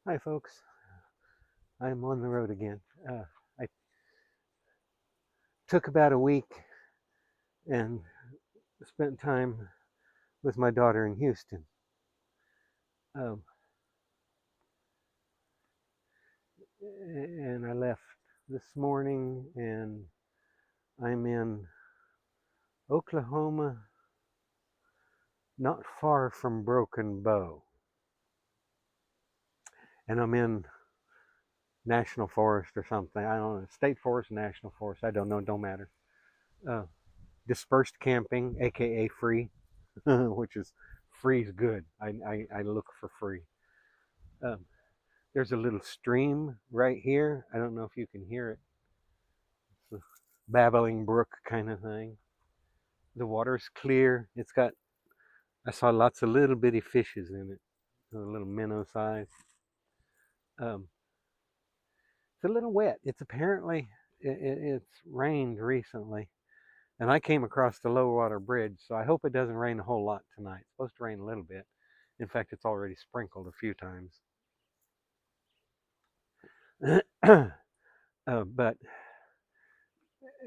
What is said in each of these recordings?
Hi, folks. I'm on the road again. I took about a week and spent time with my daughter in Houston. Um, and I left this morning, and I'm in Oklahoma, not far from Broken Bow. And I'm in National Forest or something. I don't know, State Forest, National Forest. I don't know. Don't matter. Uh, Dispersed camping, aka free, which is free is good. I look for free. Um, There's a little stream right here. I don't know if you can hear it. It's a babbling brook kind of thing. The water's clear. I saw lots of little bitty fishes in it, a little minnow size. Um, it's a little wet. It's apparently, it's rained recently. And I came across the low water bridge, so I hope it doesn't rain a whole lot tonight. It's supposed to rain a little bit. In fact, it's already sprinkled a few times. But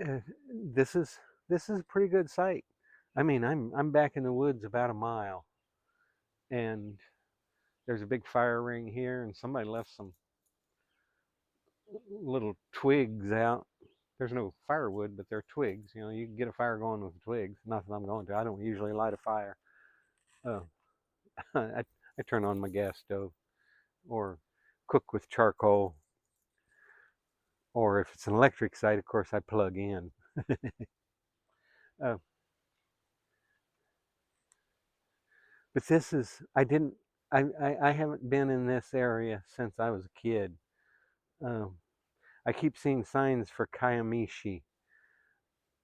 uh, this is this is a pretty good site. I mean, I'm back in the woods about a mile, and there's a big fire ring here, and somebody left some little twigs out. There's no firewood, but they're twigs. You know, you can get a fire going with twigs. Not that I'm going to. I don't usually light a fire. Uh, I turn on my gas stove or cook with charcoal, or if it's an electric site, of course, I plug in. uh, but this is I didn't I haven't been in this area since I was a kid. Um, I keep seeing signs for Kiamishi.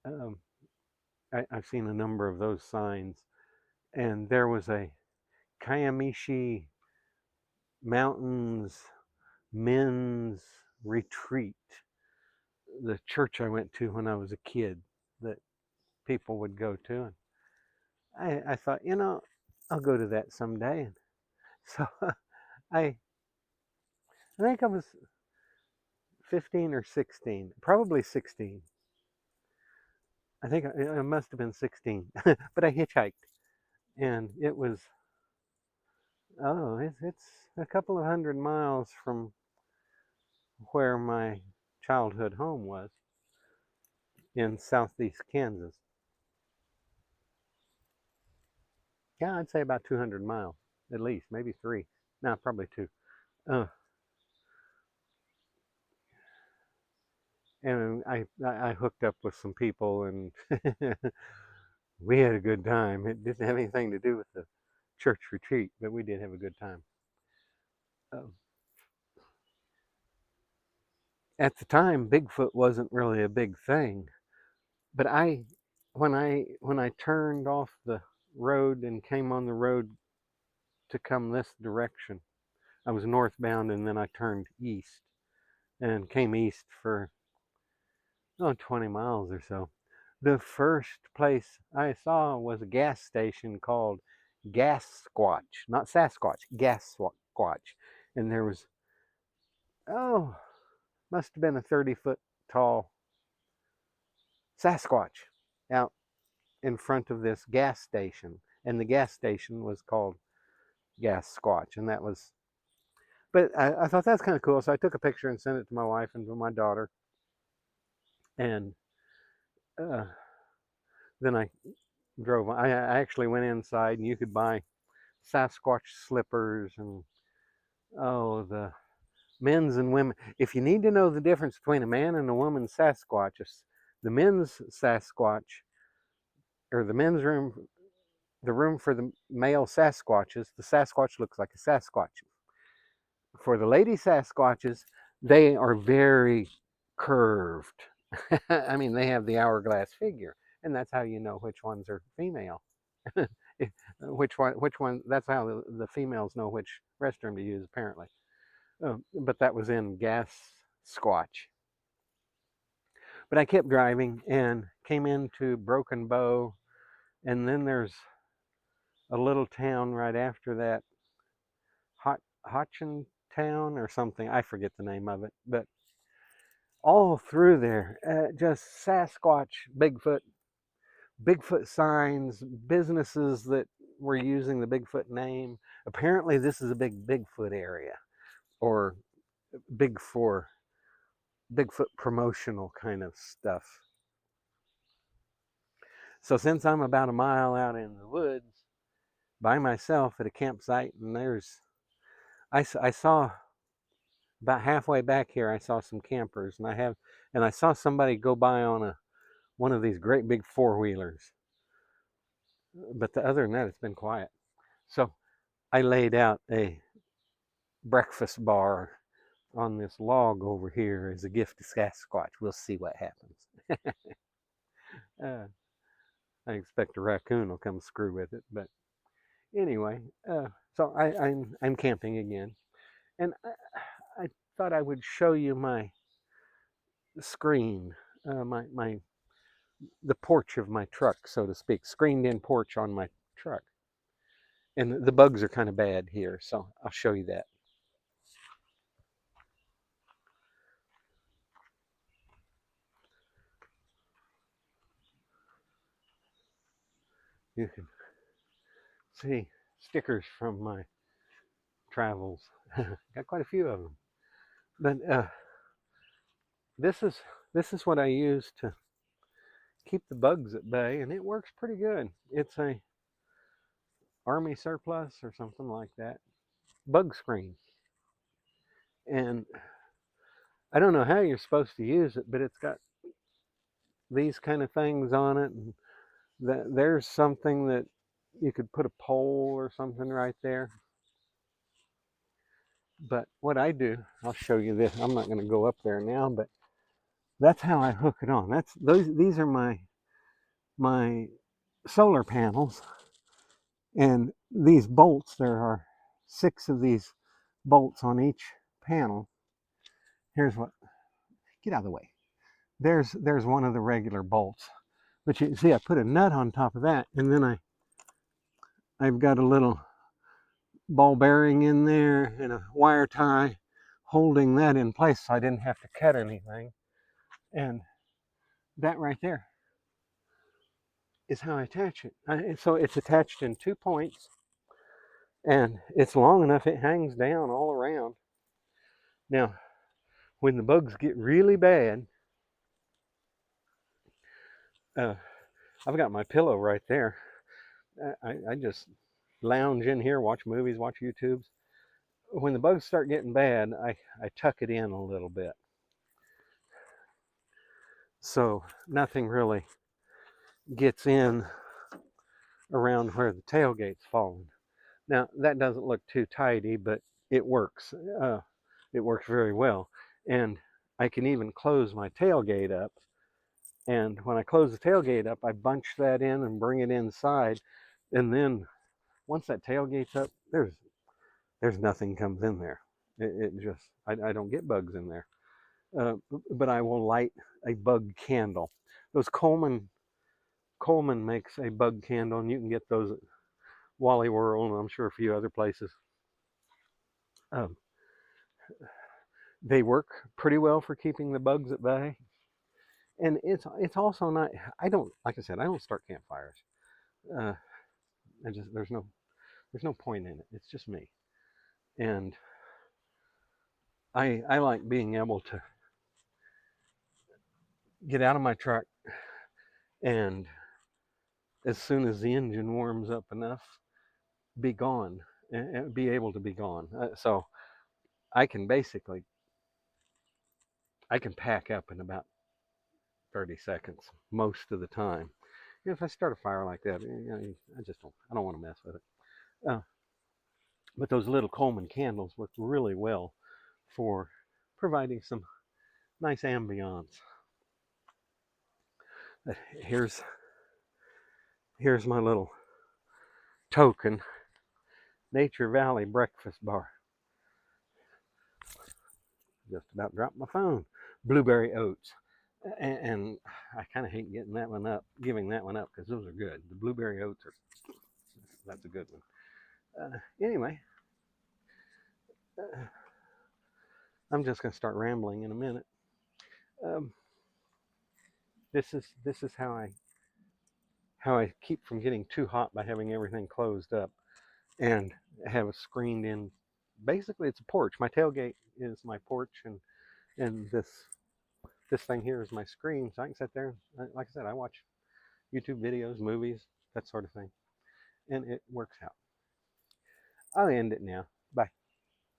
Um, I've seen a number of those signs, and there was a Kiamishi Mountains men's retreat, the church I went to when I was a kid, that people would go to. And I thought, I'll go to that someday. And so I, I think I was 15 or 16, probably 16. I think I must have been 16, but I hitchhiked, and it was it's a couple of 100 miles from where my childhood home was in southeast Kansas. Yeah, I'd say about 200 miles at least, maybe three. No, probably two. Uh, and I hooked up with some people, and we had a good time. It didn't have anything to do with the church retreat, but we did have a good time. Uh, at the time, Bigfoot wasn't really a big thing, but when I turned off the road and came on the road to come this direction, I was northbound, and then I turned east and came east for 20 miles or so. The first place I saw was a gas station called Gas Squatch, not Sasquatch, Gas Squatch. And there was, oh, must have been a 30-foot tall Sasquatch out in front of this gas station. And the gas station was called Gas Squatch. And that was, but I thought that's kind of cool. So I took a picture and sent it to my wife and to my daughter. And uh, then I drove. I actually went inside, and you could buy Sasquatch slippers and, oh, the men's and women. If you need to know the difference between a man and a woman Sasquatch, the men's Sasquatch, or the men's room, the room for the male Sasquatches, the Sasquatch looks like a Sasquatch. For the lady Sasquatches, they are very curved. I mean, they have the hourglass figure, and that's how you know which ones are female. Which one? That's how the females know which restroom to use, apparently. But that was in Gas Squatch. But I kept driving and came into Broken Bow, and then there's a little town right after that, Hotchintosh. Town or something. I forget the name of it, but all through there, just Sasquatch, Bigfoot signs, businesses that were using the Bigfoot name. Apparently, this is a big Bigfoot area, or big for Bigfoot promotional kind of stuff. So since I'm about a mile out in the woods by myself at a campsite, and I saw about halfway back here, I saw some campers, and I saw somebody go by on one of these great big four-wheelers. But other than that, it's been quiet. So I laid out a breakfast bar on this log over here as a gift to Sasquatch. We'll see what happens. I expect a raccoon will come screw with it, but anyway, so I'm camping again, and I thought I would show you my screen, the porch of my truck, so to speak, screened-in porch on my truck. And the bugs are kind of bad here, so I'll show you that. You can see stickers from my travels. Got quite a few of them. But this is what I use to keep the bugs at bay, and it works pretty good. It's a Army surplus or something like that, bug screen. And I don't know how you're supposed to use it, but it's got these kind of things on it, and there's something that you could put a pole or something right there. But what I do, I'll show you this. I'm not going to go up there now, but that's how I hook it on. These are my solar panels, and these bolts. There are 6 of these bolts on each panel. Here's what. Get out of the way. There's one of the regular bolts, but you see I put a nut on top of that, and then I've got a little ball bearing in there and a wire tie holding that in place so I didn't have to cut anything. And that right there is how I attach it. So it's attached in 2 points, and it's long enough it hangs down all around. Now, when the bugs get really bad, I've got my pillow right there. I just lounge in here, watch movies, watch YouTubes. When the bugs start getting bad, I tuck it in a little bit, so nothing really gets in around where the tailgate's falling. Now, that doesn't look too tidy, but it works. It works very well. And I can even close my tailgate up. And when I close the tailgate up, I bunch that in and bring it inside. And then once that tailgate's up, there's nothing comes in there. It just, I don't get bugs in there. But I will light a bug candle. Those Coleman makes a bug candle, and you can get those at Wally World, and I'm sure a few other places. They work pretty well for keeping the bugs at bay, and it's also not. I don't, like I said, I don't start campfires. There's no point in it. It's just me, and I like being able to get out of my truck, and as soon as the engine warms up enough, be gone, and be able to be gone. So I can pack up in about 30 seconds most of the time. If I start a fire like that, I don't want to mess with it. But those little Coleman candles work really well for providing some nice ambiance. Here's my little token Nature Valley breakfast bar. Just about dropped my phone. Blueberry oats. And I kind of hate giving that one up, because those are good. The blueberry oats that's a good one. Anyway, I'm just going to start rambling in a minute. Um, this is how I keep from getting too hot by having everything closed up and have a screened in. Basically, it's a porch. My tailgate is my porch, and this thing here is my screen, so I can sit there. Like I said, I watch YouTube videos, movies, that sort of thing, and it works out. I'll end it now. Bye.